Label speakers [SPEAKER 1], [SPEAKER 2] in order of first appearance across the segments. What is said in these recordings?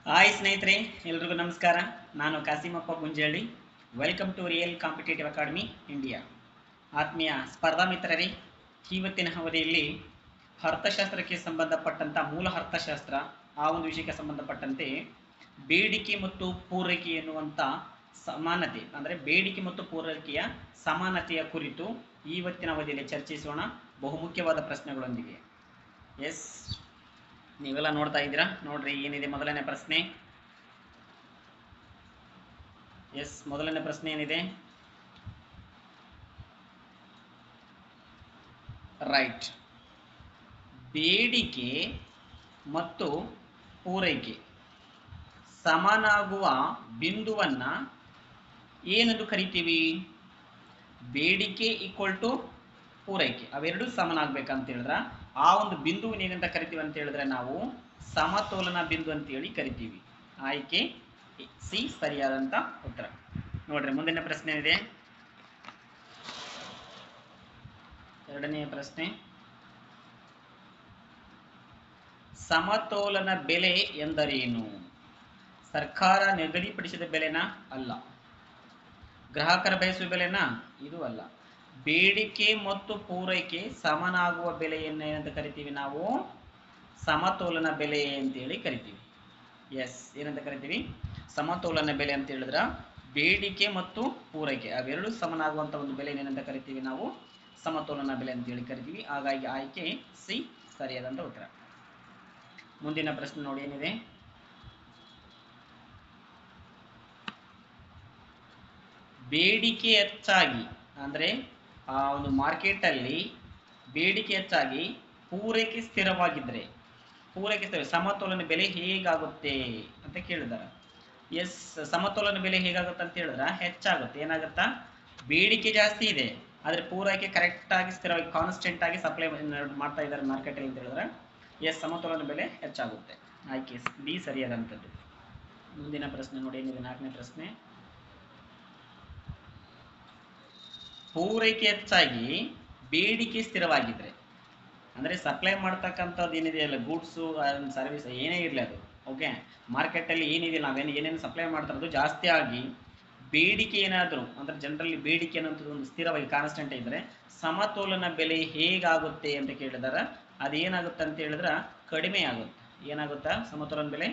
[SPEAKER 1] Hi ಸ್ನೇಹಿತರೆ, ಎಲ್ರಿಗೂ ನಮಸ್ಕಾರ. ನಾನು Kasimappa Gunjalli. Welcome to real competitive academy India. ಆತ್ಮೀಯ ಸ್ಪರ್ಧಾ ಮಿತ್ರರೇ, ಇವತ್ತಿನ ಅವಧಿಯಲ್ಲಿ ಅರ್ಥಶಾಸ್ತ್ರಕ್ಕೆ ಸಂಬಂಧಪಟ್ಟಂಥ ಮೂಲ ಅರ್ಥಶಾಸ್ತ್ರ ಆ ಒಂದು ವಿಷಯಕ್ಕೆ ಸಂಬಂಧಪಟ್ಟಂತೆ ಬೇಡಿಕೆ ಮತ್ತು ಪೂರೈಕೆ ಎನ್ನುವಂಥ ಸಮಾನತೆ, ಅಂದರೆ ಬೇಡಿಕೆ ಮತ್ತು ಪೂರೈಕೆಯ ಸಮಾನತೆಯ ಕುರಿತು ಇವತ್ತಿನ ಅವಧಿಯಲ್ಲಿ ಚರ್ಚಿಸೋಣ, ಬಹುಮುಖ್ಯವಾದ ಪ್ರಶ್ನೆಗಳೊಂದಿಗೆ. ಎಸ್, ನೀವೆಲ್ಲ ನೋಡ್ತಾ ಇದ್ದೀರಾ ನೋಡ್ರಿ. ಏನಿದೆ ಮೊದಲನೇ ಪ್ರಶ್ನೆ? ಎಸ್, ಮೊದಲನೇ ಪ್ರಶ್ನೆ ಏನಿದೆ? ರೈಟ್. ಬೇಡಿಕೆ ಮತ್ತು ಪೂರೈಕೆ ಸಮನಾಗುವ ಬಿಂದುವನ್ನ ಏನೆಂದು ಕರಿತೀವಿ? ಬೇಡಿಕೆ ಈಕ್ವಲ್ ಟು ಪೂರೈಕೆ ಅವೆರಡು ಸಮನಾಗಬೇಕಂತ ಹೇಳಿದ್ರೆ ಆ ಒಂದು ಬಿಂದುವಿನ ಏನಂತ ಕರಿತೀವಿ ಅಂತ ಹೇಳಿದ್ರೆ ನಾವು ಸಮತೋಲನ ಬಿಂದು ಅಂತ ಹೇಳಿ ಕರಿತೀವಿ. ಆಯ್ಕೆ ಸಿ ಸರಿಯಾದಂತ ಉತ್ತರ. ನೋಡ್ರಿ, ಮುಂದಿನ ಪ್ರಶ್ನೆ ಇದೆ. ಎರಡನೆಯ ಪ್ರಶ್ನೆ, ಸಮತೋಲನ ಬೆಲೆ ಎಂದರೇನು? ಸರ್ಕಾರ ನಿಗದಿಪಡಿಸಿದ ಬೆಲೆನಾ? ಅಲ್ಲ. ಗ್ರಾಹಕರ ಬಯಸುವ ಬೆಲೆನಾ? ಇದು ಅಲ್ಲ. ಬೇಡಿಕೆ ಮತ್ತು ಪೂರೈಕೆ ಸಮನಾಗುವ ಬೆಲೆಯನ್ನು ಏನಂತ ಕರಿತೀವಿ ನಾವು? ಸಮತೋಲನ ಬೆಲೆ ಅಂತೇಳಿ ಕರಿತೀವಿ. ಎಸ್, ಏನಂತ ಕರಿತೀವಿ? ಸಮತೋಲನ ಬೆಲೆ ಅಂತ ಹೇಳಿದ್ರೆ ಬೇಡಿಕೆ ಮತ್ತು ಪೂರೈಕೆ ಅವೆರಡು ಸಮನಾಗುವಂತ ಒಂದು ಬೆಲೆ ಏನಂತ ಕರಿತೀವಿ ನಾವು? ಸಮತೋಲನ ಬೆಲೆ ಅಂತೇಳಿ ಕರಿತೀವಿ. ಹಾಗಾಗಿ ಆಯ್ಕೆ ಸಿ ಸರಿಯಾದಂತ ಉತ್ತರ. ಮುಂದಿನ ಪ್ರಶ್ನೆ ನೋಡಿ, ಏನಿದೆ? ಬೇಡಿಕೆ ಹೆಚ್ಚಾಗಿ, ಅಂದ್ರೆ ಆ ಒಂದು ಮಾರ್ಕೆಟ್ ಅಲ್ಲಿ ಬೇಡಿಕೆ ಹೆಚ್ಚಾಗಿ ಪೂರೈಕೆ ಸ್ಥಿರವಾಗಿದ್ರೆ, ಪೂರೈಕೆ ಸ್ಥಿರ ಸಮತೋಲನ ಬೆಲೆ ಹೇಗಾಗುತ್ತೆ ಅಂತ ಕೇಳಿದಾರೆ. ಎಸ್, ಸಮತೋಲನ ಬೆಲೆ ಹೇಗಾಗುತ್ತೆ ಅಂತ ಹೇಳಿದ್ರೆ ಹೆಚ್ಚಾಗುತ್ತೆ. ಏನಾಗುತ್ತಾ? ಬೇಡಿಕೆ ಜಾಸ್ತಿ ಇದೆ ಆದ್ರೆ ಪೂರೈಕೆ ಕರೆಕ್ಟ್ ಆಗಿ ಸ್ಥಿರವಾಗಿ ಕಾನ್ಸ್ಟೆಂಟ್ ಆಗಿ ಸಪ್ಲೈ ಮಾಡ್ತಾ ಇದ್ದಾರೆ ಮಾರ್ಕೆಟ್ ಅಲ್ಲಿ ಅಂತ ಹೇಳಿದ್ರೆ ಎಸ್, ಸಮತೋಲನ ಬೆಲೆ ಹೆಚ್ಚಾಗುತ್ತೆ. ಆಯ್ಕೆ ಬಿ ಸರಿಯಾದಂಥದ್ದು. ಮುಂದಿನ ಪ್ರಶ್ನೆ ನೋಡಿ, ಏನಿದೆ? ನಾಲ್ಕನೇ ಪ್ರಶ್ನೆ, ಪೂರೈಕೆ ಹೆಚ್ಚಾಗಿ ಬೇಡಿಕೆ ಸ್ಥಿರವಾಗಿದ್ರೆ, ಅಂದ್ರೆ ಸಪ್ಲೈ ಮಾಡ್ತಕ್ಕಂಥದ್ದು ಏನಿದೆಯಲ್ಲ, ಗೂಡ್ಸು ಸರ್ವಿಸ್ ಏನೇ ಇರಲಿ ಅದು ಓಕೆ, ಮಾರ್ಕೆಟ್ ಅಲ್ಲಿ ಏನಿದೆ ಏನೇನು ಸಪ್ಲೈ ಮಾಡ್ತಾರದು ಜಾಸ್ತಿ ಆಗಿ ಬೇಡಿಕೆ ಏನಾದ್ರು ಅಂದ್ರೆ ಜನರಲ್ಲಿ ಬೇಡಿಕೆ ಅನ್ನೋಂಥದ್ದು ಒಂದು ಸ್ಥಿರವಾಗಿ ಕಾನ್ಸ್ಟೆಂಟ್ ಇದ್ರೆ ಸಮತೋಲನ ಬೆಲೆ ಹೇಗಾಗುತ್ತೆ ಅಂತ ಕೇಳಿದಾರೆ. ಅದೇನಾಗುತ್ತೆ ಅಂತ ಹೇಳಿದ್ರೆ ಕಡಿಮೆ ಆಗುತ್ತೆ. ಏನಾಗುತ್ತಾ? ಸಮತೋಲನ ಬೆಲೆ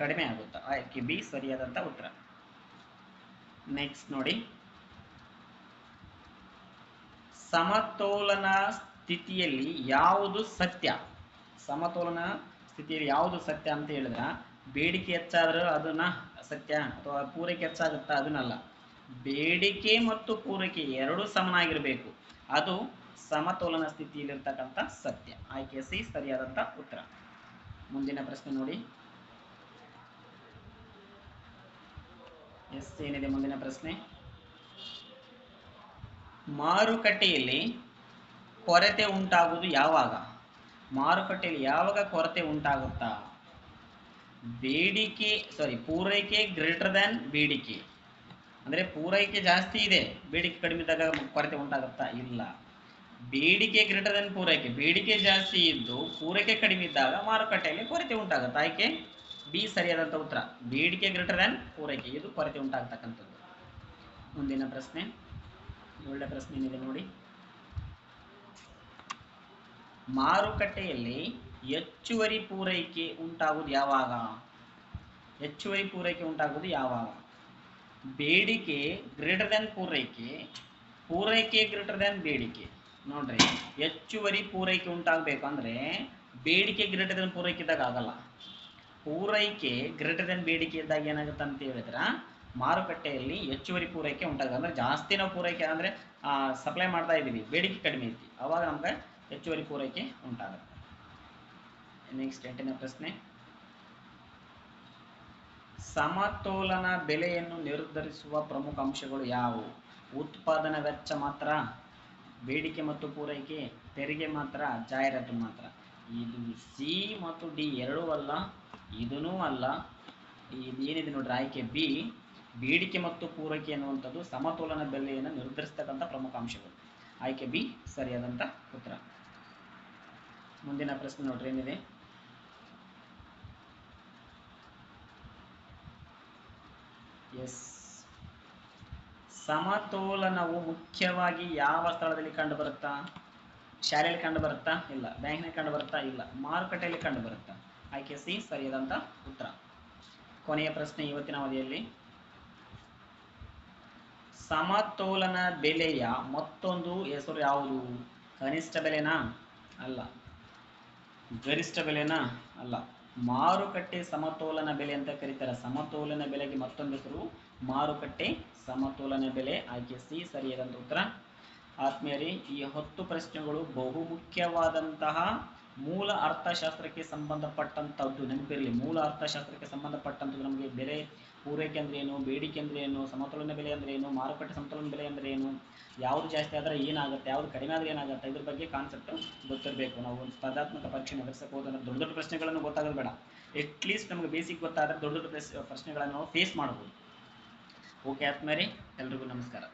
[SPEAKER 1] ಕಡಿಮೆ ಆಗುತ್ತಾ. ಆಯ್ಕೆ ಬಿ ಸರಿಯಾದಂತ ಉತ್ತರ. ನೆಕ್ಸ್ಟ್ ನೋಡಿ, ಸಮತೋಲನ ಸ್ಥಿತಿಯಲ್ಲಿ ಯಾವುದು ಸತ್ಯ? ಸಮತೋಲನ ಸ್ಥಿತಿಯಲ್ಲಿ ಯಾವುದು ಸತ್ಯ ಅಂತ ಹೇಳಿದ್ರೆ ಬೇಡಿಕೆ ಹೆಚ್ಚಾದ್ರೆ ಅದನ್ನ ಸತ್ಯ, ಅಥವಾ ಪೂರೈಕೆ ಹೆಚ್ಚಾಗುತ್ತಾ ಅದನ್ನಲ್ಲ. ಬೇಡಿಕೆ ಮತ್ತು ಪೂರೈಕೆ ಎರಡೂ ಸಮನಾಗಿರಬೇಕು, ಅದು ಸಮತೋಲನ ಸ್ಥಿತಿಯಲ್ಲಿರ್ತಕ್ಕಂಥ ಸತ್ಯ. ಆಯ್ಕೆ ಸಿ ಸರಿಯಾದಂತ ಉತ್ತರ. ಮುಂದಿನ ಪ್ರಶ್ನೆ ನೋಡಿ. ಎಸ್, ಏನಿದೆ ಮುಂದಿನ ಪ್ರಶ್ನೆ? ಮಾರುಕಟ್ಟೆಯಲ್ಲಿ ಕೊರತೆ ಉಂಟಾಗುವುದು ಯಾವಾಗ? ಮಾರುಕಟ್ಟೆಯಲ್ಲಿ ಯಾವಾಗ ಕೊರತೆ ಉಂಟಾಗುತ್ತಾ? ಪೂರೈಕೆ ಗ್ರೇಟರ್ ದ್ಯಾನ್ ಬೇಡಿಕೆ, ಅಂದ್ರೆ ಪೂರೈಕೆ ಜಾಸ್ತಿ ಇದೆ ಬೇಡಿಕೆ ಕಡಿಮೆ ಇದ್ದಾಗ ಕೊರತೆ ಉಂಟಾಗುತ್ತಾ? ಇಲ್ಲ. ಬೇಡಿಕೆ ಗ್ರೇಟರ್ ದ್ಯಾನ್ ಪೂರೈಕೆ, ಬೇಡಿಕೆ ಜಾಸ್ತಿ ಇದ್ದು ಪೂರೈಕೆ ಕಡಿಮೆ ಇದ್ದಾಗ ಮಾರುಕಟ್ಟೆಯಲ್ಲಿ ಕೊರತೆ ಉಂಟಾಗುತ್ತೆ. ಆಯ್ಕೆ ಬಿ ಸರಿಯಾದಂತ ಉತ್ತರ. ಬೇಡಿಕೆ ಗ್ರೇಟರ್ ದ್ಯಾನ್ ಪೂರೈಕೆ, ಇದು ಕೊರತೆ ಉಂಟಾಗ್ತಕ್ಕಂಥದ್ದು. ಮುಂದಿನ ಪ್ರಶ್ನೆ, ಒಳ್ಳೆ ಪ್ರಶ್ನೆ ಏನಿದೆ ನೋಡಿ. ಮಾರುಕಟ್ಟೆಯಲ್ಲಿ ಹೆಚ್ಚುವರಿ ಪೂರೈಕೆ ಉಂಟಾಗುವುದು ಯಾವಾಗ? ಹೆಚ್ಚುವರಿ ಪೂರೈಕೆ ಉಂಟಾಗುವುದು ಯಾವಾಗ? ಬೇಡಿಕೆ ಗ್ರೇಟರ್ ದ್ಯಾನ್ ಪೂರೈಕೆ, ಪೂರೈಕೆ ಗ್ರೇಟರ್ ದ್ಯಾನ್ ಬೇಡಿಕೆ. ನೋಡ್ರಿ, ಹೆಚ್ಚುವರಿ ಪೂರೈಕೆ ಉಂಟಾಗಬೇಕಂದ್ರೆ ಬೇಡಿಕೆ ಗ್ರೇಟರ್ ದ್ಯಾನ್ ಪೂರೈಕೆ ಇದ್ದಾಗ ಆಗಲ್ಲ. ಪೂರೈಕೆ ಗ್ರೇಟರ್ ದ್ಯಾನ್ ಬೇಡಿಕೆ ಇದ್ದಾಗ ಏನಾಗುತ್ತೆ ಅಂತ ಹೇಳಿದ್ರೆ ಮಾರುಕಟ್ಟೆಯಲ್ಲಿ ಹೆಚ್ಚುವರಿ ಪೂರೈಕೆ ಉಂಟಾಗುತ್ತೆ. ಅಂದ್ರೆ ಜಾಸ್ತಿ ನಾವು ಪೂರೈಕೆ ಅಂದ್ರೆ ಸಪ್ಲೈ ಮಾಡ್ತಾ ಇದೀವಿ, ಬೇಡಿಕೆ ಕಡಿಮೆ ಐತಿ, ಅವಾಗ ನಮ್ಗೆ ಹೆಚ್ಚುವರಿ ಪೂರೈಕೆ ಉಂಟಾಗುತ್ತೆ. ನೆಕ್ಸ್ಟ್ 8ನೇ ಪ್ರಶ್ನೆ, ಸಮತೋಲನ ಬೆಲೆಯನ್ನು ನಿರ್ಧರಿಸುವ ಪ್ರಮುಖ ಅಂಶಗಳು ಯಾವುವು? ಉತ್ಪಾದನಾ ವೆಚ್ಚ ಮಾತ್ರ, ಬೇಡಿಕೆ ಮತ್ತು ಪೂರೈಕೆ, ತೆರಿಗೆ ಮಾತ್ರ, ಜಾಹೀರಾತು ಮಾತ್ರ? ಇದು ಸಿ ಮತ್ತು ಡಿ ಎರಡೂ ಅಲ್ಲ, ಇದೂ ಅಲ್ಲ. ಏನಿದೆ ನೋಡ್ರಿ, ಆಯ್ಕೆ ಬಿ ಬೇಡಿಕೆ ಮತ್ತು ಪೂರೈಕೆ ಅನ್ನುವಂಥದ್ದು ಸಮತೋಲನ ಬೆಲೆಯನ್ನು ನಿರ್ಧರಿಸತಕ್ಕಂಥ ಪ್ರಮುಖ ಅಂಶಗಳು. ಆಯ್ಕೆ ಬಿ ಸರಿಯಾದಂತ ಉತ್ತರ. ಮುಂದಿನ ಪ್ರಶ್ನೆ ನೋಡ್ರಿ, ಏನಿದೆ? ಎಸ್. ಸಮತೋಲನವು ಮುಖ್ಯವಾಗಿ ಯಾವ ಸ್ಥಳದಲ್ಲಿ ಕಂಡು ಬರುತ್ತಾ? ಶಾಲೆಯಲ್ಲಿ ಕಂಡು ಬರುತ್ತಾ? ಇಲ್ಲ. ಬ್ಯಾಂಕ್ನಲ್ಲಿ ಕಂಡು ಬರುತ್ತಾ? ಇಲ್ಲ. ಮಾರುಕಟ್ಟೆಯಲ್ಲಿ ಕಂಡು ಬರುತ್ತಾ? ಆಯ್ಕೆ ಸಿ ಸರಿಯಾದಂತ ಉತ್ತರ. ಕೊನೆಯ ಪ್ರಶ್ನೆ ಇವತ್ತಿನ ಅವಧಿಯಲ್ಲಿ, ಸಮತೋಲನ ಬೆಲೆಯ ಮತ್ತೊಂದು ಹೆಸರು ಯಾವುದು? ಕನಿಷ್ಠ ಬೆಲೆನಾ? ಅಲ್ಲ. ಗರಿಷ್ಠ ಬೆಲೆನಾ? ಅಲ್ಲ. ಮಾರುಕಟ್ಟೆ ಸಮತೋಲನ ಬೆಲೆ ಅಂತ ಕರೀತಾರೆ. ಸಮತೋಲನ ಬೆಲೆಗೆ ಮತ್ತೊಂದು ಹೆಸರು ಮಾರುಕಟ್ಟೆ ಸಮತೋಲನ ಬೆಲೆ. ಆಯ್ಕೆ ಸಿ ಸರಿಯಾದಂತ ಉತ್ತರ. ಆತ್ಮೀಯರೇ, ಈ 10 ಪ್ರಶ್ನೆಗಳು ಬಹುಮುಖ್ಯವಾದಂತಹ ಮೂಲ ಅರ್ಥಶಾಸ್ತ್ರಕ್ಕೆ ಸಂಬಂಧಪಟ್ಟಂತದ್ದು. ನೆನಪಿರಲಿ, ಮೂಲ ಅರ್ಥಶಾಸ್ತ್ರಕ್ಕೆ ಸಂಬಂಧಪಟ್ಟಂಥದ್ದು. ನಮಗೆ ಬೆಲೆ ಪೂರೈಕೆ ಅಂದ್ರೆ ಏನು, ಬೇಡಿಕೆ ಅಂದ್ರೆ ಏನು, ಸಮತೋಲನ ಬೆಲೆ ಅಂದ್ರೆ ಏನು, ಮಾರುಕಟ್ಟೆ ಸಮತೋಲನ ಬೆಲೆ ಅಂದ್ರೆ ಏನು, ಯಾವುದು ಜಾಸ್ತಿ ಆದರೆ ಏನಾಗುತ್ತೆ, ಯಾವುದು ಕಡಿಮೆ ಆದರೆ ಏನಾಗುತ್ತೆ, ಇದ್ರ ಬಗ್ಗೆ ಕಾನ್ಸೆಪ್ಟ್ ಗೊತ್ತಿರಬೇಕು. ನಾವು ಒಂದು ಸ್ಪರ್ಧಾತ್ಮಕ ಪರೀಕ್ಷೆ ನಡೆಸಕ್ಕೆ ಹೋದಂದ್ರೆ ದೊಡ್ಡ ದೊಡ್ಡ ಪ್ರಶ್ನೆಗಳನ್ನು ಗೊತ್ತಾಗೋದು ಬೇಡ. ಅಟ್ಲೀಸ್ಟ್ ನಮಗೆ ಬೇಸಿಕ್ ಗೊತ್ತಾದರೆ ದೊಡ್ಡ ದೊಡ್ಡ ಪ್ರಶ್ನೆಗಳನ್ನು ನಾವು ಫೇಸ್ ಮಾಡಬಹುದು. ಓಕೆ ಆತ್ಮೀಯರೇ, ಎಲ್ರಿಗೂ ನಮಸ್ಕಾರ.